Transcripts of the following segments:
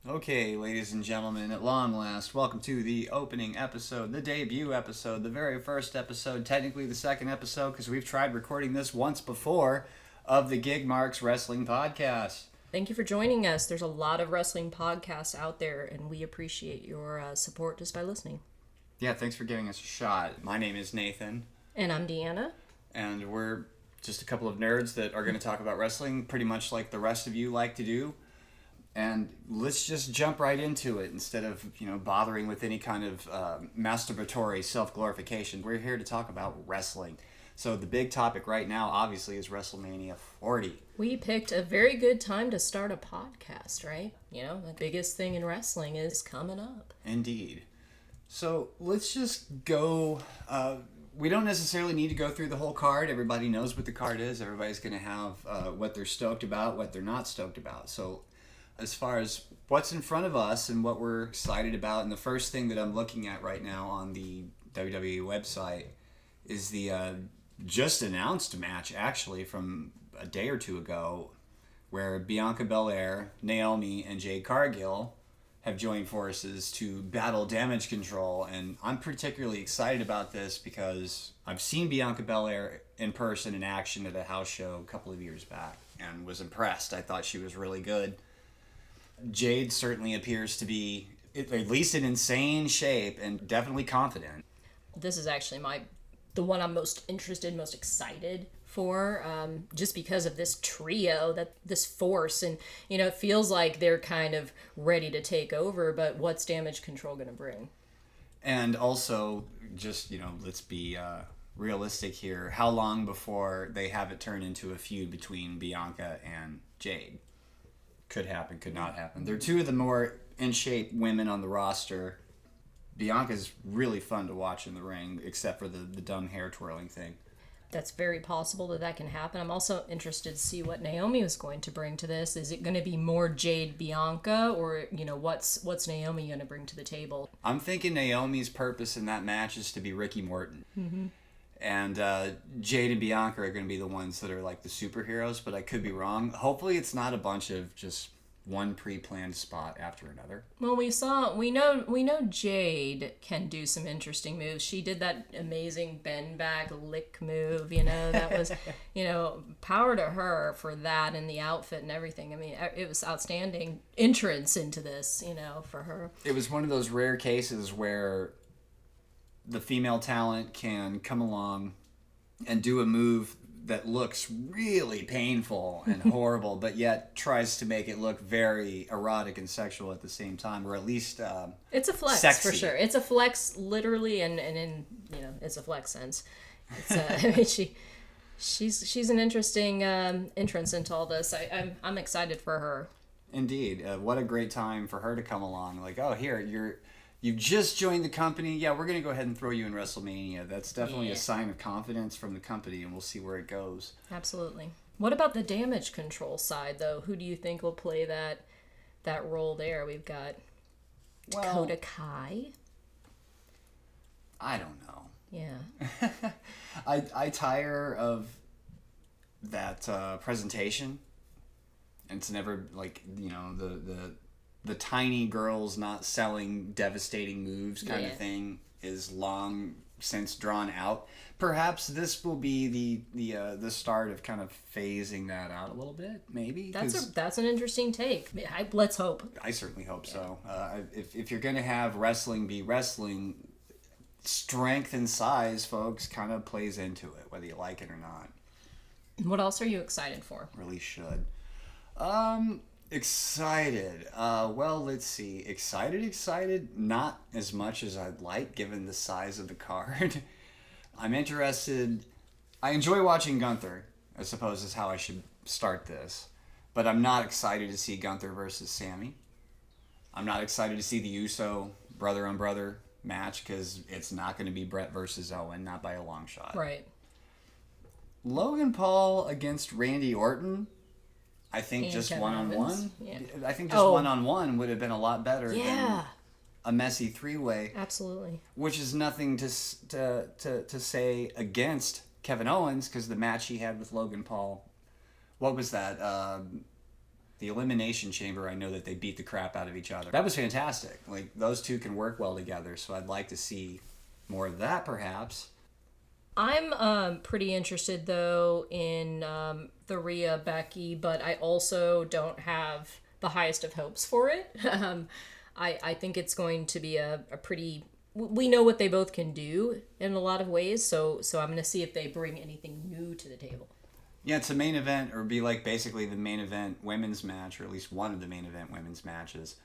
Okay, ladies and gentlemen, at long last, welcome to the opening episode, the debut episode, the very first episode, technically the second episode, because we've tried recording this once before, of the Gig Marks Wrestling Podcast. Thank you for joining us. There's a lot of wrestling podcasts out there, and we appreciate your support just by listening. Yeah, thanks for giving us a shot. My name is Nathan. And I'm Deanna. And we're just a couple of nerds that are going to talk about wrestling pretty much like the rest of you like to do. And let's just jump right into it instead of, bothering with any kind of masturbatory self-glorification. We're here to talk about wrestling. So the big topic right now, obviously, is WrestleMania 40. We picked a very good time to start a podcast, right? The biggest thing in wrestling is coming up. Indeed. So let's just go... we don't necessarily need to go through the whole card. Everybody knows what the card is. Everybody's going to have what they're stoked about, what they're not stoked about. So as far as what's in front of us and what we're excited about, and the first thing that I'm looking at right now on the WWE website is the just announced match, actually, from a day or two ago, where Bianca Belair, Naomi, and Jade Cargill have joined forces to battle Damage Control, and I'm particularly excited about this because I've seen Bianca Belair in person in action at a house show a couple of years back and was impressed. I thought she was really good. Jade certainly appears to be at least in insane shape and definitely confident. This is actually the one I'm most interested, most excited for, just because of this trio, this force, and it feels like they're kind of ready to take over, but what's Damage Control going to bring? And also, just let's be realistic here. How long before they have it turn into a feud between Bianca and Jade? Could happen, could not happen. They're two of the more in shape women on the roster. Bianca's really fun to watch in the ring, except for the dumb hair twirling thing. That's very possible that can happen. I'm also interested to see what Naomi is going to bring to this. Is it going to be more Jade Bianca, or what's Naomi going to bring to the table? I'm thinking Naomi's purpose in that match is to be Ricky Morton. Mm-hmm. And Jade and Bianca are going to be the ones that are like the superheroes, but I could be wrong. Hopefully it's not a bunch of just one pre-planned spot after another. Well, we know Jade can do some interesting moves. She did that amazing bend back lick move, that was, power to her for that and the outfit and everything. I mean, it was outstanding entrance into this, for her. It was one of those rare cases where the female talent can come along and do a move that looks really painful and horrible, but yet tries to make it look very erotic and sexual at the same time, or at least it's a flex sexy. For sure. It's a flex, literally, and in it's a flex sense. It's I mean, she's an interesting entrance into all this. I'm excited for her. Indeed, what a great time for her to come along. Like, oh, here you've just joined the company. Yeah, we're going to go ahead and throw you in WrestleMania. That's definitely a sign of confidence from the company, and we'll see where it goes. Absolutely. What about the Damage Control side, though? Who do you think will play that role there? We've got Dakota Kai. I don't know. Yeah. I tire of that presentation. It's never like, the tiny girls not selling devastating moves kind of thing is long since drawn out. Perhaps this will be the start of kind of phasing that out a little bit, maybe. That's an interesting take. Let's hope. I certainly hope so. If you're going to have wrestling be wrestling, strength and size, folks, kind of plays into it, whether you like it or not. What else are you excited for? Really should. Excited. Well, let's see. Excited. Not as much as I'd like, given the size of the card. I'm interested. I enjoy watching Gunther, I suppose is how I should start this. But I'm not excited to see Gunther versus Sammy. I'm not excited to see the Uso brother on brother match, because it's not going to be Brett versus Owen, not by a long shot. Right. Logan Paul against Randy Orton. I think and just Kevin one-on-one. Owens. Yeah. I think just one-on-one would have been a lot better than a messy three-way. Absolutely. Which is nothing to say against Kevin Owens, because the match he had with Logan Paul, what was that? the Elimination Chamber, I know that they beat the crap out of each other. That was fantastic. Like, those two can work well together, so I'd like to see more of that, perhaps. I'm pretty interested, though, in the Rhea Becky, but I also don't have the highest of hopes for it. I think it's going to be a pretty... We know what they both can do in a lot of ways, so I'm going to see if they bring anything new to the table. Yeah, it's a main event, or be like basically the main event women's match, or at least one of the main event women's matches.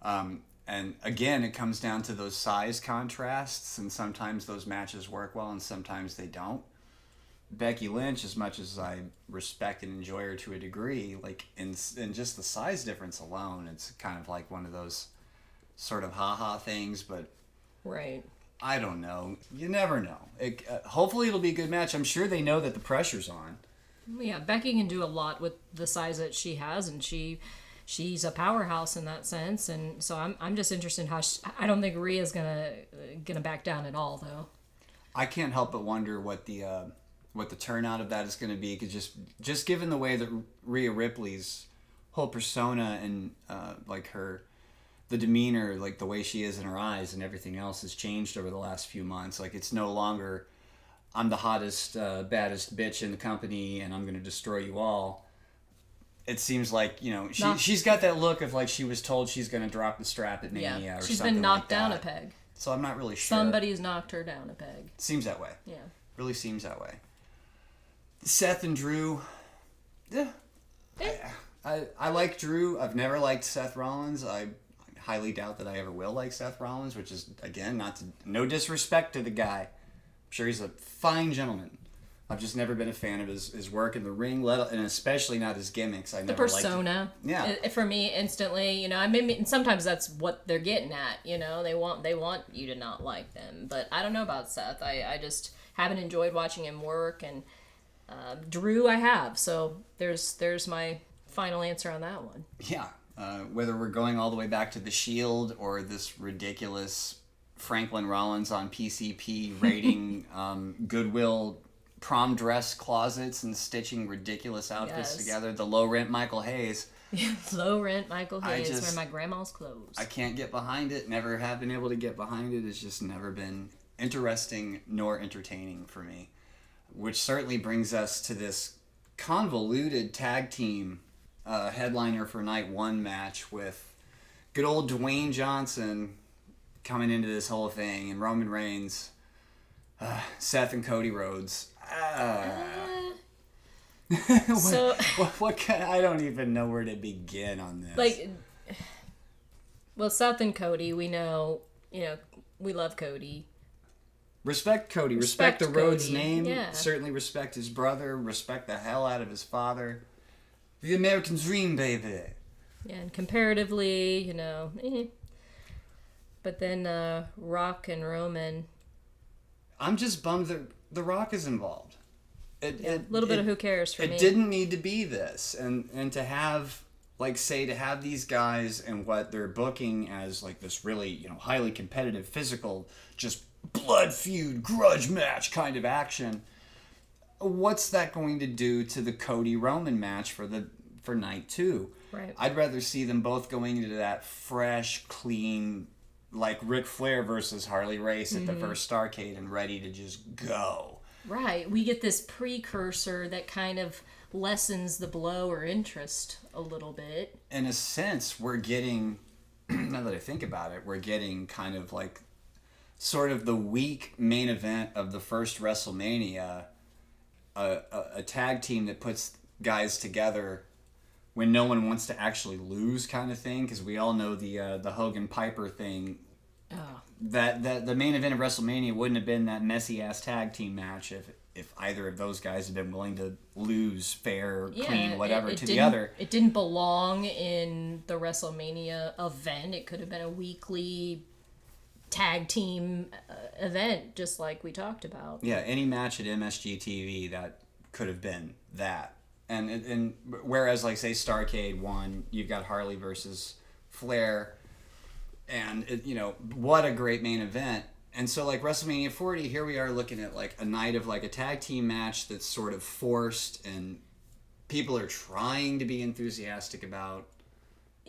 And again, it comes down to those size contrasts, and sometimes those matches work well, and sometimes they don't. Becky Lynch, as much as I respect and enjoy her to a degree, like in just the size difference alone, it's kind of like one of those sort of ha-ha things, but right. I don't know. You never know. Hopefully it'll be a good match. I'm sure they know that the pressure's on. Yeah, Becky can do a lot with the size that she has, and she's a powerhouse in that sense. And so I'm just interested in how I don't think Rhea's gonna back down at all, though. I can't help but wonder what the turnout of that is going to be, because just given the way that Rhea Ripley's whole persona and like the demeanor, like the way she is in her eyes and everything else has changed over the last few months. Like, it's no longer, I'm the hottest, baddest bitch in the company and I'm going to destroy you all. It seems like, she's got that look of like she was told she's going to drop the strap at Mania or something like that. She's been knocked down a peg. So I'm not really sure. Somebody's knocked her down a peg. Seems that way. Yeah. Really seems that way. Seth and Drew. Yeah. I like Drew. I've never liked Seth Rollins. I highly doubt that I ever will like Seth Rollins, which is, again, no disrespect to the guy. I'm sure he's a fine gentleman. I've just never been a fan of his work in the ring, and especially not his gimmicks. The persona. Yeah. For me, instantly, I mean, sometimes that's what they're getting at, They want you to not like them. But I don't know about Seth. I just haven't enjoyed watching him work, and Drew I have. So there's my final answer on that one. Yeah. Whether we're going all the way back to the Shield or this ridiculous Franklin Rollins on PCP rating Goodwill prom dress closets and stitching ridiculous outfits together. The low rent Michael Hayes. Low rent Michael Hayes, wear my grandma's clothes. I can't get behind it. Never have been able to get behind it. It's just never been interesting nor entertaining for me. Which certainly brings us to this convoluted tag team headliner for night one match with good old Dwayne Johnson coming into this whole thing, and Roman Reigns, Seth and Cody Rhodes. So I don't even know where to begin on this. Well, Seth and Cody, we know, we love Cody. Respect Cody. Respect the Rhodes Cody. name. Yeah. Certainly respect his brother. Respect the hell out of his father. The American dream, baby. Yeah, and comparatively, But then Rock and Roman. I'm just bummed that The Rock is involved. A little bit of who cares for me. It didn't need to be this. And to have, to have these guys and what they're booking as, this really, highly competitive, physical, just blood feud, grudge match kind of action. What's that going to do to the Cody Roman match for night two? Right. I'd rather see them both going into that fresh, clean, like Ric Flair versus Harley Race at the first Starrcade and ready to just go. Right. We get this precursor that kind of lessens the blow or interest a little bit. In a sense, we're getting, now that I think about it, we're getting kind of sort of the weak main event of the first WrestleMania, a tag team that puts guys together when no one wants to actually lose kind of thing, because we all know the Hogan Piper thing. Oh. That the main event of WrestleMania wouldn't have been that messy ass tag team match if either of those guys had been willing to lose fair, clean, whatever to the other. It didn't belong in the WrestleMania event. It could have been a weekly tag team event, just like we talked about. Yeah, any match at MSG TV that could have been that. And whereas, say, Starrcade 1, you've got Harley versus Flair, and, what a great main event. And so, WrestleMania 40, here we are looking at, a night of, a tag team match that's sort of forced and people are trying to be enthusiastic about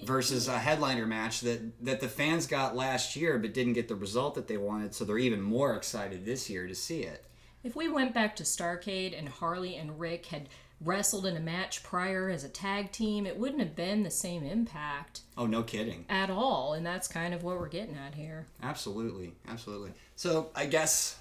versus a headliner match that the fans got last year but didn't get the result that they wanted, so they're even more excited this year to see it. If we went back to Starrcade and Harley and Rick had wrestled in a match prior as a tag team, it wouldn't have been the same impact. Oh, no kidding. At all, and that's kind of what we're getting at here. Absolutely. So I guess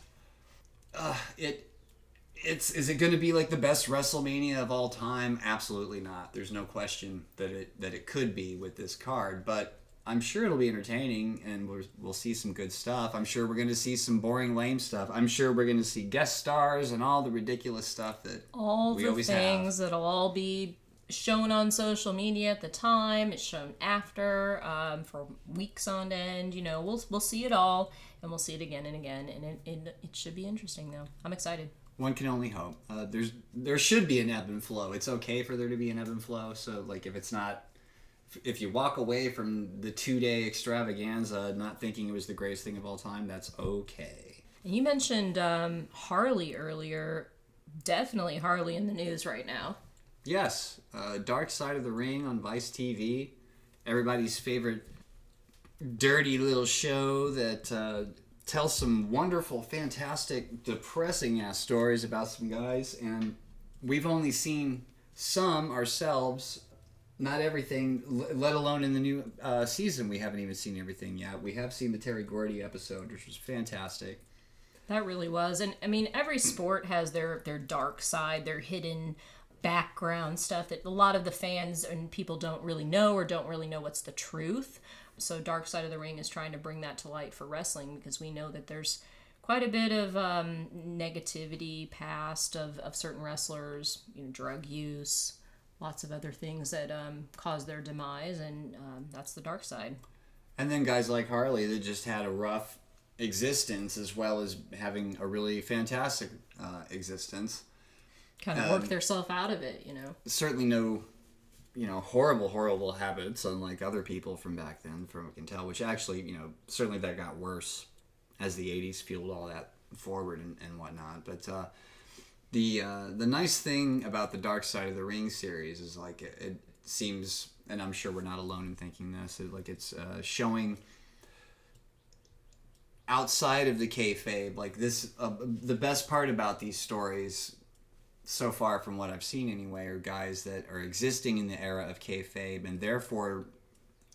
is it going to be like the best WrestleMania of all time? Absolutely not. There's no question that it could be with this card, but I'm sure it'll be entertaining, and we'll see some good stuff. I'm sure we're going to see some boring, lame stuff. I'm sure we're going to see guest stars and all the ridiculous stuff that we always have. All the things that'll all be shown on social media at the time. It's shown after for weeks on end. We'll see it all, and we'll see it again and again, and it should be interesting, though. I'm excited. One can only hope. There should be an ebb and flow. It's okay for there to be an ebb and flow. So, like, if you walk away from the 2-day extravaganza not thinking it was the greatest thing of all time, that's okay. You mentioned Harley earlier. Definitely Harley in the news right now. Yes. Dark Side of the Ring on Vice TV. Everybody's favorite dirty little show that tells some wonderful, fantastic, depressing-ass stories about some guys. And we've only seen some ourselves. Not everything, let alone in the new season. We haven't even seen everything yet. We have seen the Terry Gordy episode, which was fantastic. That really was. And, I mean, every sport has their dark side, their hidden background stuff that a lot of the fans and people don't really know or don't really know what's the truth. So Dark Side of the Ring is trying to bring that to light for wrestling because we know that there's quite a bit of negativity past of certain wrestlers, drug use, lots of other things that cause their demise, and that's the dark side. And then guys like Harley that just had a rough existence as well as having a really fantastic existence. Kind of work themselves out of it, Certainly no, horrible habits unlike other people from back then, from what I can tell, which actually, certainly that got worse as the 80s fueled all that forward and whatnot. But the nice thing about the Dark Side of the Ring series is like it seems, and I'm sure we're not alone in thinking this, it's showing outside of the kayfabe, like this. The best part about these stories, so far from what I've seen anyway, are guys that are existing in the era of kayfabe, and therefore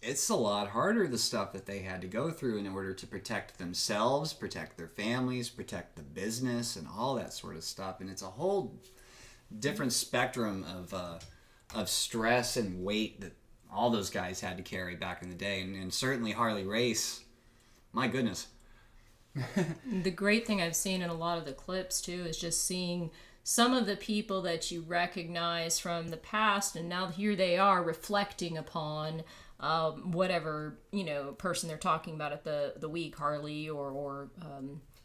it's a lot harder, the stuff that they had to go through in order to protect themselves, protect their families, protect the business, and all that sort of stuff. And it's a whole different spectrum of stress and weight that all those guys had to carry back in the day. And certainly Harley Race, my goodness. The great thing I've seen in a lot of the clips, too, is just seeing some of the people that you recognize from the past, and now here they are reflecting upon whatever person they're talking about at the week, Harley or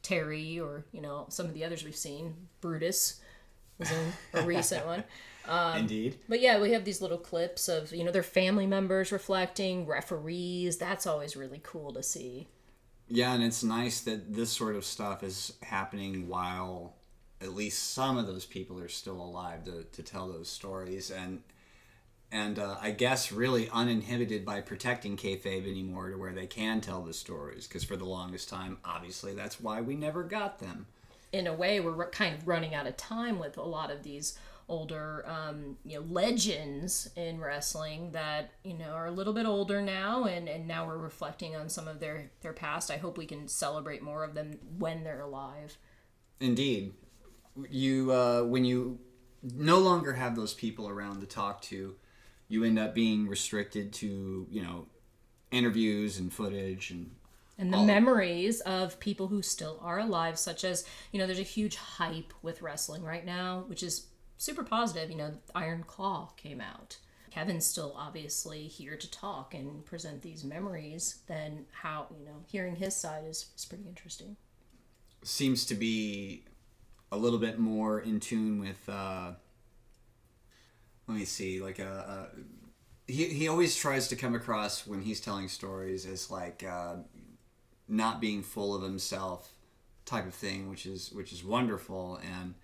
Terry or some of the others we've seen. Brutus was a recent one. Indeed. But yeah, we have these little clips of their family members reflecting, referees. That's always really cool to see. Yeah, and it's nice that this sort of stuff is happening while at least some of those people are still alive to tell those stories, and I guess really uninhibited by protecting kayfabe anymore, to where they can tell the stories, because for the longest time, obviously, that's why we never got them. In a way, we're kind of running out of time with a lot of these older legends in wrestling that are a little bit older now, and now we're reflecting on some of their past. I hope we can celebrate more of them when they're alive. Indeed. When you no longer have those people around to talk to, you end up being restricted to interviews and footage and the memories of people who still are alive, such as there's a huge hype with wrestling right now, which is super positive. Iron Claw came out. Kevin's still obviously here to talk and present these memories. Then how hearing his side is pretty interesting. Seems to be a little bit more in tune with let me see, like he always tries to come across when he's telling stories as like not being full of himself type of thing, which is wonderful. And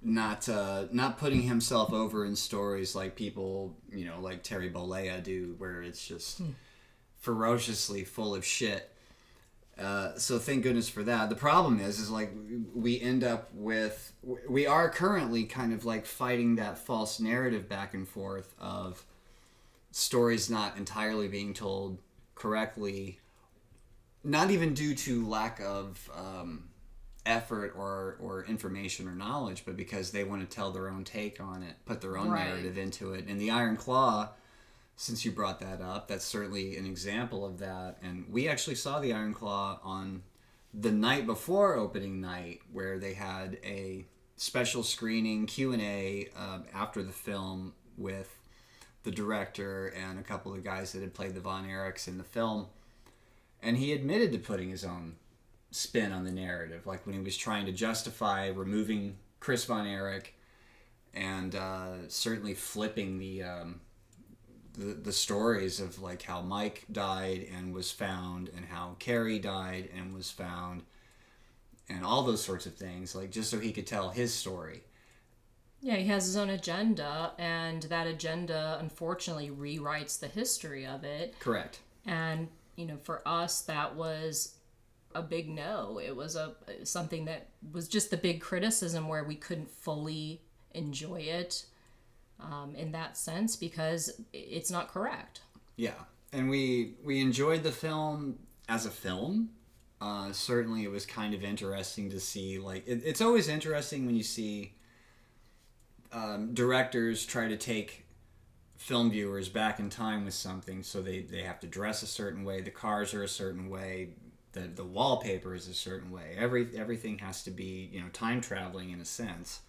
not putting himself over in stories like people, like Terry Bollea do, where it's just ferociously full of shit. So thank goodness for that. The problem is like we end up with, we are currently kind of like fighting that false narrative back and forth of stories not entirely being told correctly, not even due to lack of effort or information or knowledge, but because they want to tell their own take on it, put their own narrative into it. And the Iron Claw, since you brought that up, that's certainly an example of that. And we actually saw the Iron Claw on the night before opening night, where they had a special screening Q&A after the film with the director and a couple of guys that had played the Von Erichs in the film. And he admitted to putting his own spin on the narrative, like when he was trying to justify removing Chris Von Erich and certainly flipping the stories of like how Mike died and was found, and how Carrie died and was found, and all those sorts of things, like just so he could tell his story. Yeah, he has his own agenda, and that agenda unfortunately rewrites the history of it. Correct. And for us, that was a big no. It was something that was just the big criticism, where we couldn't fully enjoy it in that sense, because it's not correct. Yeah, and we enjoyed the film as a film. Certainly it was kind of interesting to see, like, it's always interesting when you see directors try to take film viewers back in time with something. So they have to dress a certain way, the cars are a certain way, the wallpaper is a certain way. Everything has to be, time traveling in a sense.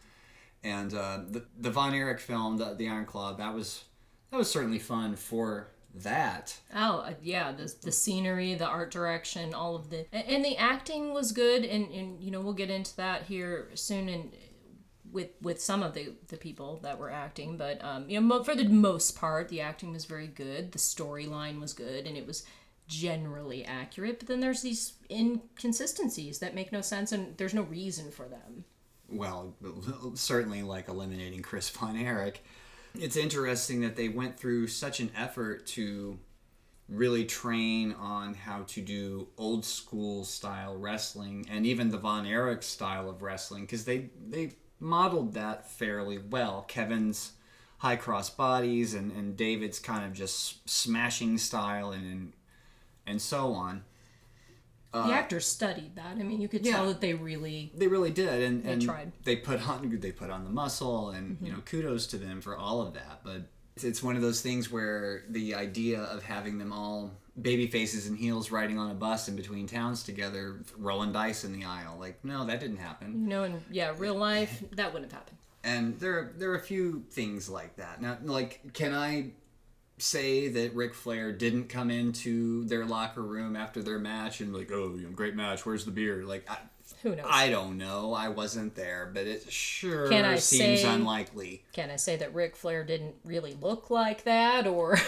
And the Von Erich film, the Iron Claw, that was certainly fun for that. Oh yeah, the scenery, the art direction, all of and the acting was good, and we'll get into that here soon, and with some of the people that were acting, but for the most part, the acting was very good, the storyline was good, and it was generally accurate. But then there's these inconsistencies that make no sense, and there's no reason for them. Well, certainly like eliminating Chris Von Erich. It's interesting that they went through such an effort to really train on how to do old school style wrestling, and even the Von Erich style of wrestling, because they modeled that fairly well. Kevin's high cross bodies and David's kind of just smashing style and so on. The actors studied that. I mean, you could tell that they really did, and they tried. They put on the muscle, and kudos to them for all of that. But it's one of those things where the idea of having them all baby faces and heels riding on a bus in between towns together, rolling dice in the aisle, like, no, that didn't happen. In real life, that wouldn't have happened. And there are a few things like that. Now, like, can I say that Ric Flair didn't come into their locker room after their match and like, oh, great match, where's the beer? Like, who knows? I don't know. I wasn't there, but it sure seems unlikely. Can I say that Ric Flair didn't really look like that, or?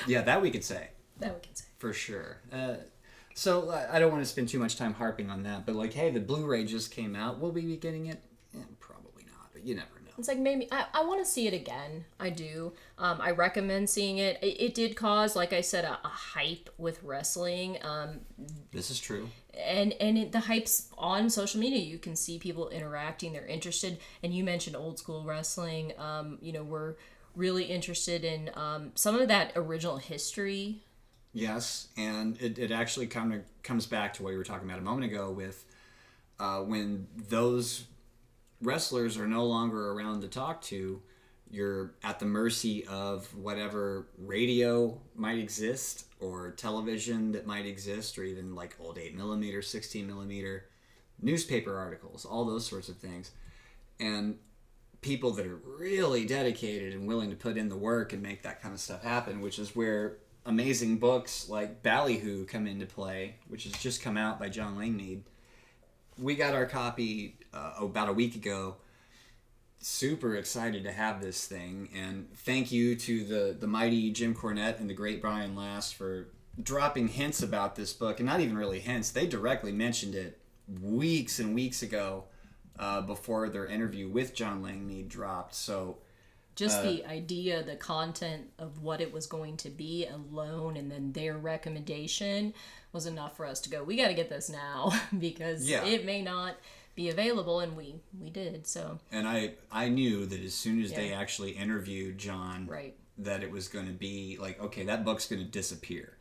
Yeah, that we could say. That we can say. For sure. So I don't want to spend too much time harping on that, but like, hey, the Blu-ray just came out. Will we be getting it? Probably not, but you never know. It's like, maybe I want to see it again. I do. I recommend seeing it. It did cause, like I said, a hype with wrestling. This is true. And the hype's on social media. You can see people interacting. They're interested. And you mentioned old school wrestling. We're really interested in some of that original history. Yes, and it actually kind of comes back to what you were talking about a moment ago with when those wrestlers are no longer around to talk to, you're at the mercy of whatever radio might exist or television that might exist, or even like old 8mm, 16mm newspaper articles, all those sorts of things. And people that are really dedicated and willing to put in the work and make that kind of stuff happen, which is where amazing books like Ballyhoo come into play, which has just come out by John Langmead. We got our copy about a week ago. Super excited to have this thing, and thank you to the mighty Jim Cornette and the great Brian Last for dropping hints about this book, and not even really hints. They directly mentioned it weeks and weeks ago before their interview with John Langmead dropped. So just the idea, the content of what it was going to be alone, and then their recommendation was enough for us to go, we got to get this now because it may not be available, and we did. So, and I knew that as soon as they actually interviewed John, right, that it was going to be like, okay, that book's going to disappear,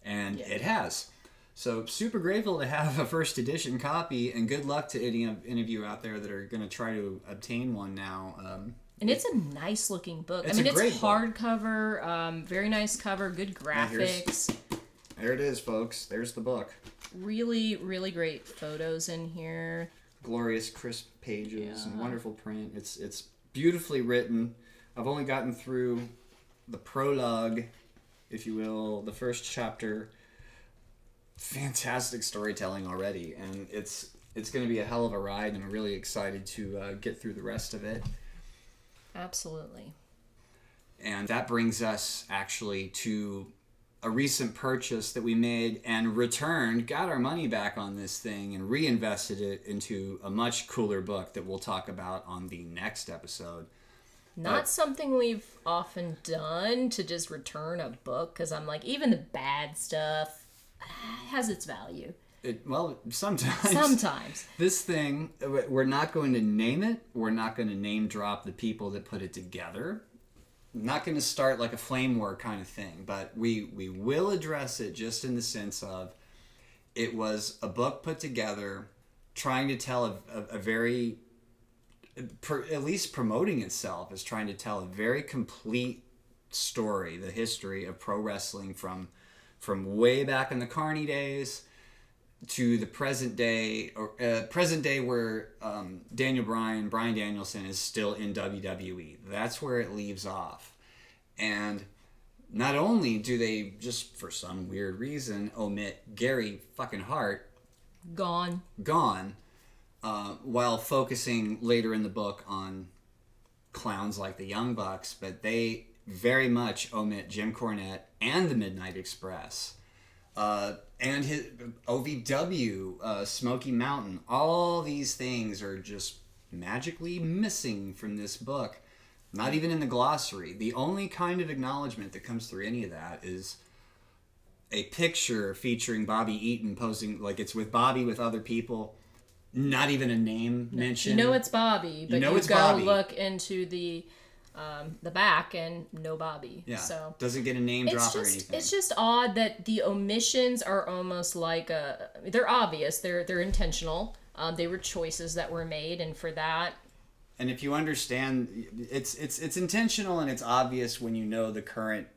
and it has. So super grateful to have a first edition copy, and good luck to any of you out there that are going to try to obtain one now. And it's a nice looking book. It's hardcover, very nice cover, good graphics. There it is, folks. There's the book. Really, really great photos in here. Glorious, crisp pages and wonderful print. It's beautifully written. I've only gotten through the prologue, if you will, the first chapter. Fantastic storytelling already, and it's going to be a hell of a ride, and I'm really excited to get through the rest of it. Absolutely. And that brings us actually to a recent purchase that we made and returned, got our money back on this thing, and reinvested it into a much cooler book that we'll talk about on the next episode. Not something we've often done, to just return a book, because I'm like, even the bad stuff has its value. Sometimes. This thing, we're not going to name it. We're not going to name drop the people that put it together. Not going to start like a flame war kind of thing, but we will address it just in the sense of it was a book put together trying to tell a very, at least promoting itself as trying to tell a very complete story, the history of pro wrestling from way back in the Carney days to the present day, where Brian Danielson is still in WWE. That's where it leaves off. And not only do they, just for some weird reason, omit Gary fucking Hart. Gone. While focusing later in the book on clowns like the Young Bucks, but they very much omit Jim Cornette and the Midnight Express. And his OVW, Smoky Mountain, all these things are just magically missing from this book. Not even in the glossary. The only kind of acknowledgement that comes through any of that is a picture featuring Bobby Eaton posing, like it's with Bobby with other people. Not even a name mentioned. You know it's Bobby, but you go look into the back and no Bobby. Yeah. So doesn't get a name drop or anything. It's just odd that the omissions are almost like they're obvious. They're intentional. They were choices that were made, and for that. And if you understand, it's intentional and it's obvious when you know the current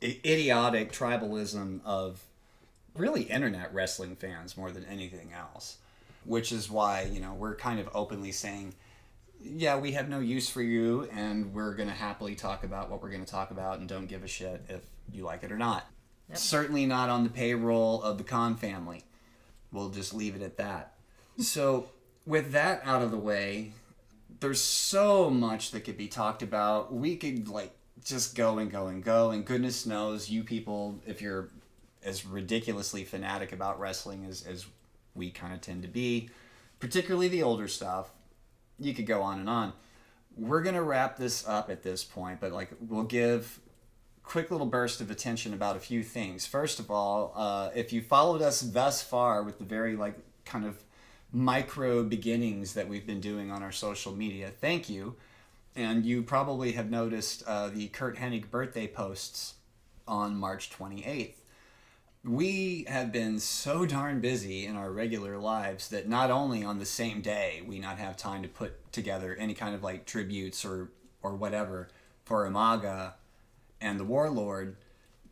idiotic tribalism of really internet wrestling fans more than anything else. Which is why, we're kind of openly saying, yeah, we have no use for you, and we're going to happily talk about what we're going to talk about and don't give a shit if you like it or not. Yep. Certainly not on the payroll of the Khan family. We'll just leave it at that. So with that out of the way, there's so much that could be talked about. We could just go and go and go, and goodness knows you people, if you're as ridiculously fanatic about wrestling as we kind of tend to be, particularly the older stuff, you could go on and on. We're going to wrap this up at this point, but we'll give quick little burst of attention about a few things. First of all, if you followed us thus far with the very kind of micro beginnings that we've been doing on our social media, thank you. And you probably have noticed the Kurt Hennig birthday posts on March 28th. We have been so darn busy in our regular lives that not only on the same day we not have time to put together any kind of tributes or whatever for Umaga and the Warlord,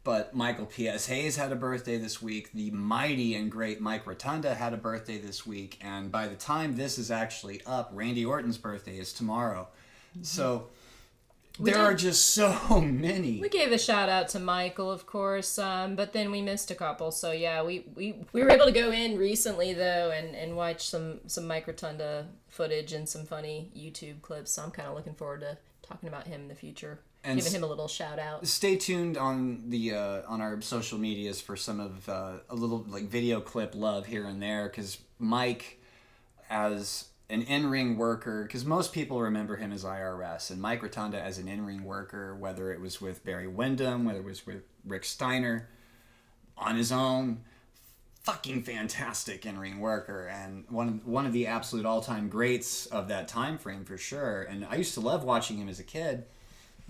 but Michael P.S. Hayes had a birthday this week. The mighty and great Mike Rotunda had a birthday this week. And by the time this is actually up, Randy Orton's birthday is tomorrow. Mm-hmm. So there are just so many. We gave a shout out to Michael, of course, but then we missed a couple. So yeah, we were able to go in recently though and watch some Mike Rotunda footage and some funny YouTube clips. So I'm kind of looking forward to talking about him in the future, and giving him a little shout out. Stay tuned on the on our social medias for some of a little video clip love here and there, because Mike, as an in-ring worker, because most people remember him as IRS, and Mike Rotunda as an in-ring worker, whether it was with Barry Windham, whether it was with Rick Steiner, on his own, fucking fantastic in-ring worker, and one of the absolute all-time greats of that time frame for sure. And I used to love watching him as a kid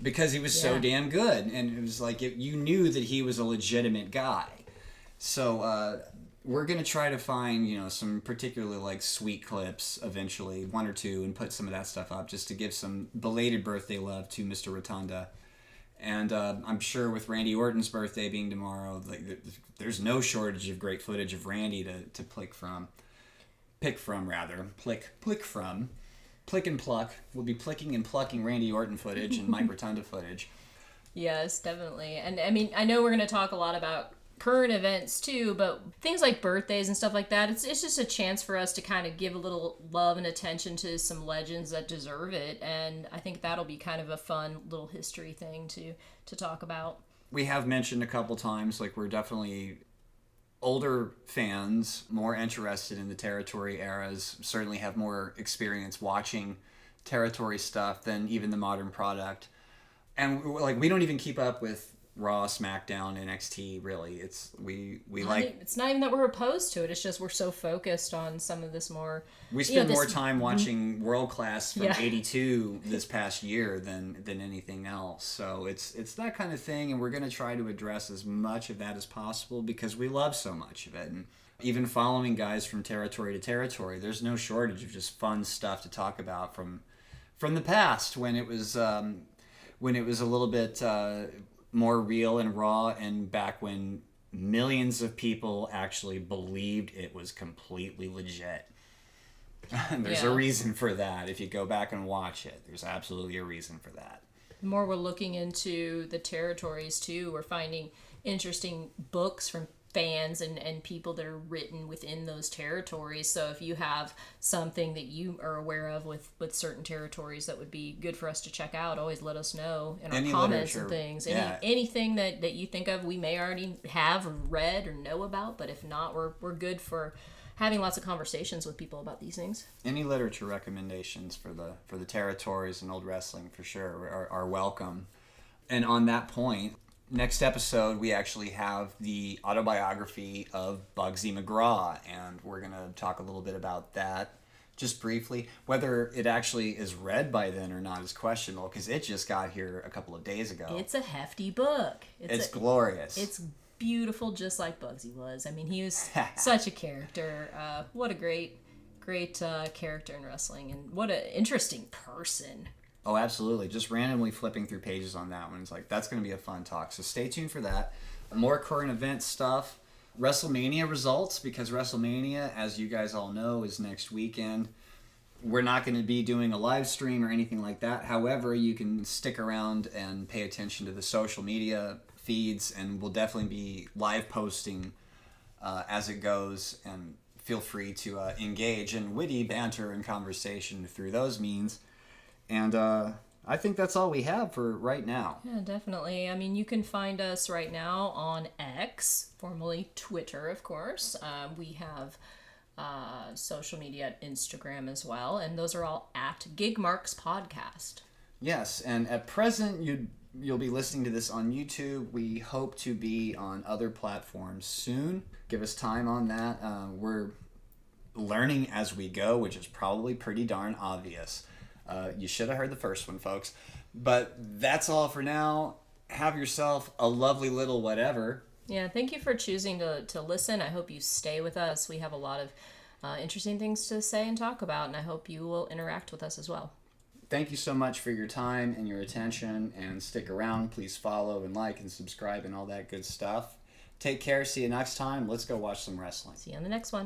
because he was so damn good, and it was like you knew that he was a legitimate guy. So we're gonna try to find some particularly like sweet clips eventually, one or two, and put some of that stuff up just to give some belated birthday love to Mr. Rotunda. And I'm sure with Randy Orton's birthday being tomorrow, there's no shortage of great footage of Randy to pick from. Pick and pluck. We'll be picking and plucking Randy Orton footage and Mike Rotunda footage. Yes, definitely. And I mean, I know we're going to talk a lot about current events too, but things like birthdays and stuff like that, it's just a chance for us to kind of give a little love and attention to some legends that deserve it, and I think that'll be kind of a fun little history thing to talk about. We have mentioned a couple times, like, we're definitely older fans, more interested in the territory eras, certainly have more experience watching territory stuff than even the modern product, and like we don't even keep up with Raw, SmackDown, NXT, really. It's not even that we're opposed to it. It's just we're so focused on some of this more. We spend more time watching World Class from '82 this past year than anything else. So it's that kind of thing, and we're going to try to address as much of that as possible because we love so much of it. And even following guys from territory to territory, there's no shortage of just fun stuff to talk about from the past when it was a little bit. More real and raw, and back when millions of people actually believed it was completely legit. There's a reason for that. If you go back and watch it, there's absolutely a reason for that. The more we're looking into the territories too, we're finding interesting books from fans and people that are written within those territories. So if you have something that you are aware of with certain territories that would be good for us to check out, always let us know in our comments and things. Anything that you think of we may already have read or know about, but if not, we're good for having lots of conversations with people about these things. Any literature recommendations for the territories and old wrestling for sure are welcome. And on that point, next episode, we actually have the autobiography of Bugsy McGraw, and we're going to talk a little bit about that just briefly. Whether it actually is read by then or not is questionable, because it just got here a couple of days ago. It's a hefty book. It's glorious. It's beautiful, just like Bugsy was. I mean, he was such a character. What a great character in wrestling, and what an interesting person. Oh, absolutely. Just randomly flipping through pages on that one. It's like, that's going to be a fun talk. So stay tuned for that. More current event stuff. WrestleMania results, because WrestleMania, as you guys all know, is next weekend. We're not going to be doing a live stream or anything like that. However, you can stick around and pay attention to the social media feeds, and we'll definitely be live posting as it goes. And feel free to engage in witty banter and conversation through those means. And I think that's all we have for right now. Yeah, definitely. I mean, you can find us right now on X, formerly Twitter, of course. We have social media at Instagram as well, and those are all at Gigmarks Podcast. Yes, and at present, you'll be listening to this on YouTube. We hope to be on other platforms soon. Give us time on that. We're learning as we go, which is probably pretty darn obvious. You should have heard the first one, folks. But that's all for now. Have yourself a lovely little whatever. Yeah, thank you for choosing to listen. I hope you stay with us. We have a lot of interesting things to say and talk about, and I hope you will interact with us as well. Thank you so much for your time and your attention, and stick around. Please follow and like and subscribe and all that good stuff. Take care. See you next time. Let's go watch some wrestling. See you on the next one.